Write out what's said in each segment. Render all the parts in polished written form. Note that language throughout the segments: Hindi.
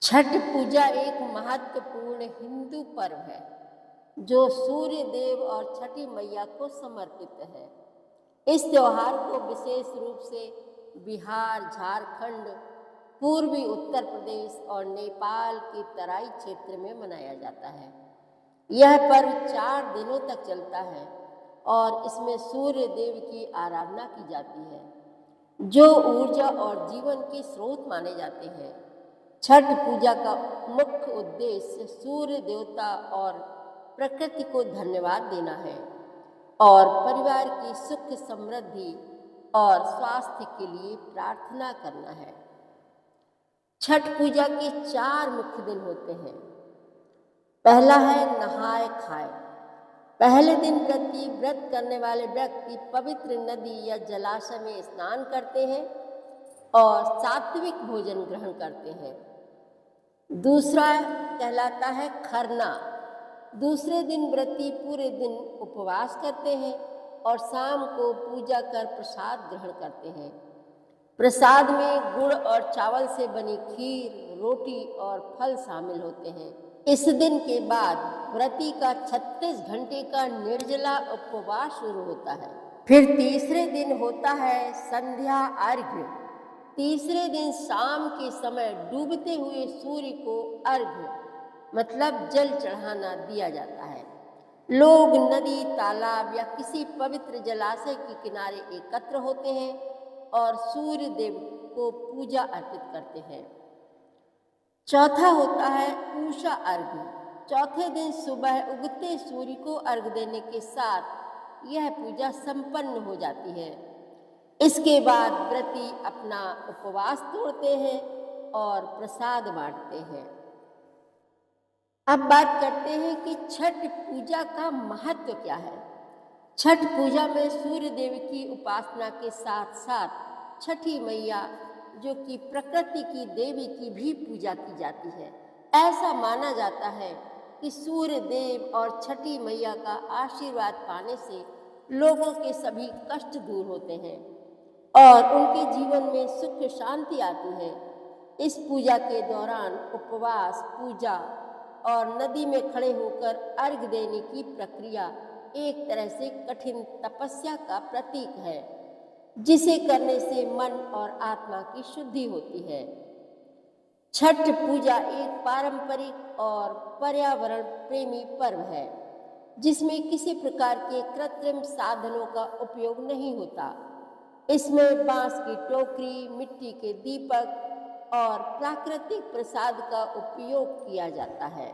छठ पूजा एक महत्वपूर्ण हिंदू पर्व है जो सूर्य देव और छठी मैया को समर्पित है। इस त्योहार को विशेष रूप से बिहार, झारखंड, पूर्वी उत्तर प्रदेश और नेपाल के तराई क्षेत्र में मनाया जाता है। यह पर्व 4 दिनों तक चलता है और इसमें सूर्य देव की आराधना की जाती है, जो ऊर्जा और जीवन के स्रोत माने जाते हैं। छठ पूजा का मुख्य उद्देश्य सूर्य देवता और प्रकृति को धन्यवाद देना है और परिवार की सुख, समृद्धि और स्वास्थ्य के लिए प्रार्थना करना है। छठ पूजा के 4 मुख्य दिन होते हैं। पहला है नहाय खाए। पहले दिन व्रत करने वाले व्यक्ति पवित्र नदी या जलाशय में स्नान करते हैं और सात्विक भोजन ग्रहण करते हैं। दूसरा कहलाता है खरना। दूसरे दिन व्रती पूरे दिन उपवास करते हैं और शाम को पूजा कर प्रसाद ग्रहण करते हैं। प्रसाद में गुड़ और चावल से बनी खीर, रोटी और फल शामिल होते हैं। इस दिन के बाद व्रती का 36 घंटे का निर्जला उपवास शुरू होता है। फिर तीसरे दिन होता है संध्या अर्घ्य। तीसरे दिन शाम के समय डूबते हुए सूर्य को अर्घ्य मतलब जल चढ़ाना दिया जाता है। लोग नदी, तालाब या किसी पवित्र जलाशय के किनारे एकत्र होते हैं और सूर्य देव को पूजा अर्पित करते हैं। चौथा होता है उषा अर्घ्य। चौथे दिन सुबह उगते सूर्य को अर्घ्य देने के साथ यह पूजा संपन्न हो जाती है। इसके बाद व्रती अपना उपवास तोड़ते हैं और प्रसाद बांटते हैं। अब बात करते हैं कि छठ पूजा का महत्व क्या है। छठ पूजा में सूर्य देव की उपासना के साथ साथ छठी मैया, जो कि प्रकृति की देवी की भी पूजा की जाती है। ऐसा माना जाता है कि सूर्य देव और छठी मैया का आशीर्वाद पाने से लोगों के सभी कष्ट दूर होते हैं और उनके जीवन में सुख शांति आती है। इस पूजा के दौरान उपवास, पूजा और नदी में खड़े होकर अर्घ्य देने की प्रक्रिया एक तरह से कठिन तपस्या का प्रतीक है, जिसे करने से मन और आत्मा की शुद्धि होती है। छठ पूजा एक पारंपरिक और पर्यावरण प्रेमी पर्व है, जिसमें किसी प्रकार के कृत्रिम साधनों का उपयोग नहीं होता। इसमें बांस की टोकरी, मिट्टी के दीपक और प्राकृतिक प्रसाद का उपयोग किया जाता है।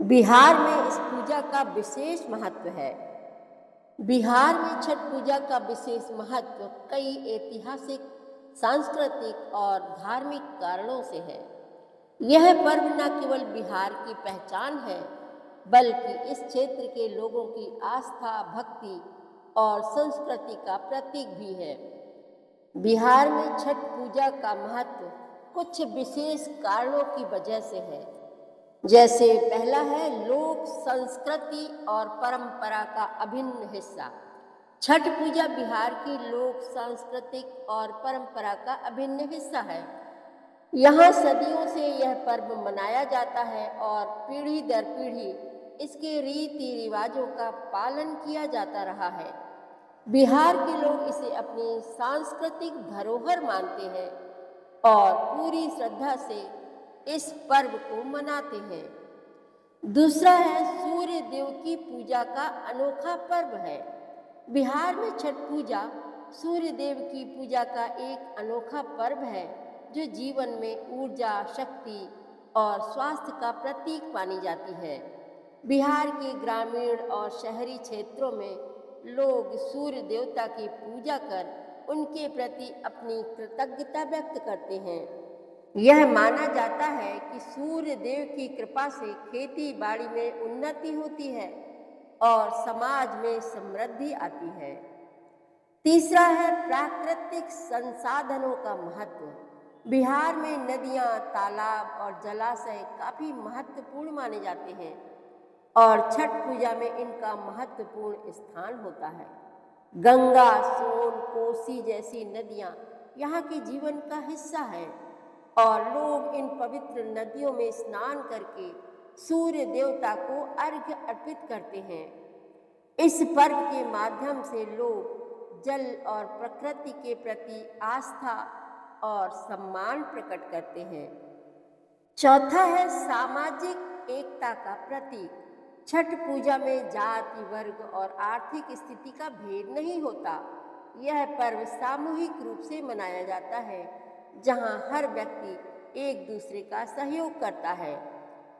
बिहार में इस पूजा का विशेष महत्व है। बिहार में छठ पूजा का विशेष महत्व कई ऐतिहासिक, सांस्कृतिक और धार्मिक कारणों से है। यह पर्व न केवल बिहार की पहचान है, बल्कि इस क्षेत्र के लोगों की आस्था, भक्ति और संस्कृति का प्रतीक भी है। बिहार में छठ पूजा का महत्व कुछ विशेष कारणों की वजह से है। जैसे पहला है लोक संस्कृति और परंपरा का अभिन्न हिस्सा। छठ पूजा बिहार की लोक सांस्कृतिक और परंपरा का अभिन्न हिस्सा है। यहाँ सदियों से यह पर्व मनाया जाता है और पीढ़ी दर पीढ़ी इसके रीति रिवाजों का पालन किया जाता रहा है। बिहार के लोग इसे अपनी सांस्कृतिक धरोहर मानते हैं और पूरी श्रद्धा से इस पर्व को मनाते हैं। दूसरा है सूर्य देव की पूजा का अनोखा पर्व है। बिहार में छठ पूजा सूर्य देव की पूजा का एक अनोखा पर्व है, जो जीवन में ऊर्जा, शक्ति और स्वास्थ्य का प्रतीक मानी जाती है। बिहार के ग्रामीण और शहरी क्षेत्रों में लोग सूर्य देवता की पूजा कर उनके प्रति अपनी कृतज्ञता व्यक्त करते हैं। यह माना जाता है कि सूर्य देव की कृपा से खेती बाड़ी में उन्नति होती है और समाज में समृद्धि आती है। तीसरा है प्राकृतिक संसाधनों का महत्व। बिहार में नदियाँ, तालाब और जलाशय काफी महत्वपूर्ण माने जाते हैं और छठ पूजा में इनका महत्वपूर्ण स्थान होता है। गंगा, सोन, कोसी जैसी नदियाँ यहाँ के जीवन का हिस्सा है। और लोग इन पवित्र नदियों में स्नान करके सूर्य देवता को अर्घ्य अर्पित करते हैं। इस पर्व के माध्यम से लोग जल और प्रकृति के प्रति आस्था और सम्मान प्रकट करते हैं। चौथा है सामाजिक एकता का प्रतीक। छठ पूजा में जाति, वर्ग और आर्थिक स्थिति का भेद नहीं होता। यह पर्व सामूहिक रूप से मनाया जाता है, जहां हर व्यक्ति एक दूसरे का सहयोग करता है।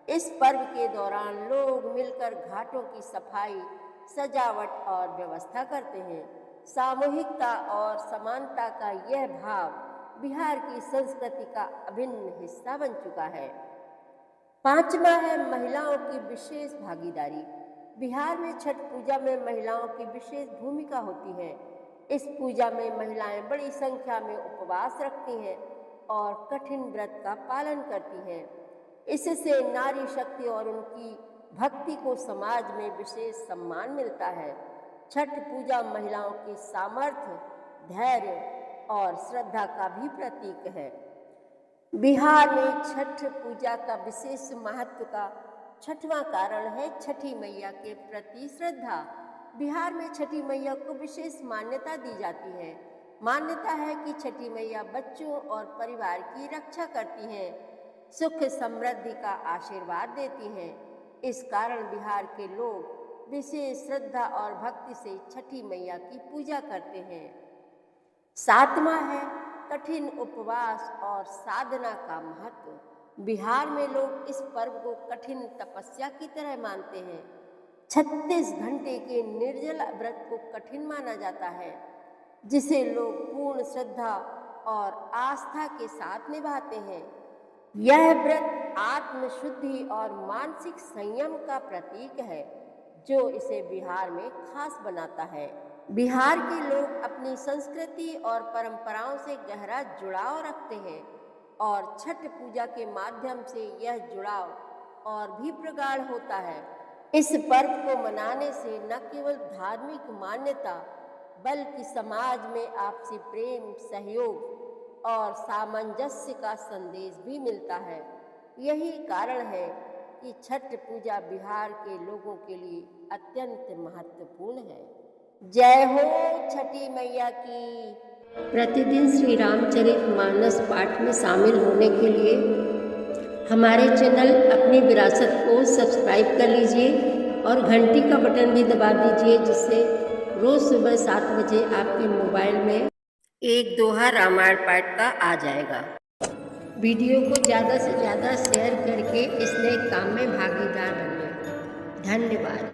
इस पर्व के दौरान लोग मिलकर घाटों की सफाई, सजावट और व्यवस्था करते हैं। सामूहिकता और समानता का यह भाव बिहार की संस्कृति का अभिन्न हिस्सा बन चुका है। पांचवा है महिलाओं की विशेष भागीदारी। बिहार में छठ पूजा में महिलाओं की विशेष भूमिका होती है। इस पूजा में महिलाएं बड़ी संख्या में उपवास रखती हैं और कठिन व्रत का पालन करती हैं। इससे नारी शक्ति और उनकी भक्ति को समाज में विशेष सम्मान मिलता है। छठ पूजा महिलाओं के सामर्थ्य, धैर्य और श्रद्धा का भी प्रतीक है। बिहार में छठ पूजा का विशेष महत्व का छठवां कारण है छठी मैया के प्रति श्रद्धा। बिहार में छठी मैया को विशेष मान्यता दी जाती है। मान्यता है कि छठी मैया बच्चों और परिवार की रक्षा करती हैं, सुख समृद्धि का आशीर्वाद देती हैं। इस कारण बिहार के लोग विशेष श्रद्धा और भक्ति से छठी मैया की पूजा करते हैं। सातवां है कठिन उपवास और साधना का महत्व। बिहार में लोग इस पर्व को कठिन तपस्या की तरह मानते हैं। 36 घंटे के निर्जल व्रत को कठिन माना जाता है, जिसे लोग पूर्ण श्रद्धा और आस्था के साथ निभाते हैं। यह व्रत आत्मशुद्धि और मानसिक संयम का प्रतीक है, जो इसे बिहार में खास बनाता है। बिहार के लोग अपनी संस्कृति और परंपराओं से गहरा जुड़ाव रखते हैं और छठ पूजा के माध्यम से यह जुड़ाव और भी प्रगाढ़ होता है। इस पर्व को मनाने से न केवल धार्मिक मान्यता बल्कि समाज में आपसी प्रेम, सहयोग और सामंजस्य का संदेश भी मिलता है। यही कारण है कि छठ पूजा बिहार के लोगों के लिए अत्यंत महत्वपूर्ण है। जय हो छठी मैया की। प्रतिदिन श्री रामचरितमानस पाठ में शामिल होने के लिए हमारे चैनल अपनी विरासत को सब्सक्राइब कर लीजिए और घंटी का बटन भी दबा दीजिए, जिससे रोज़ सुबह 7 बजे आपके मोबाइल में एक दोहा रामायण पाठ का आ जाएगा। वीडियो को ज़्यादा से ज़्यादा शेयर करके इस नए काम में भागीदार बनिए। धन्यवाद।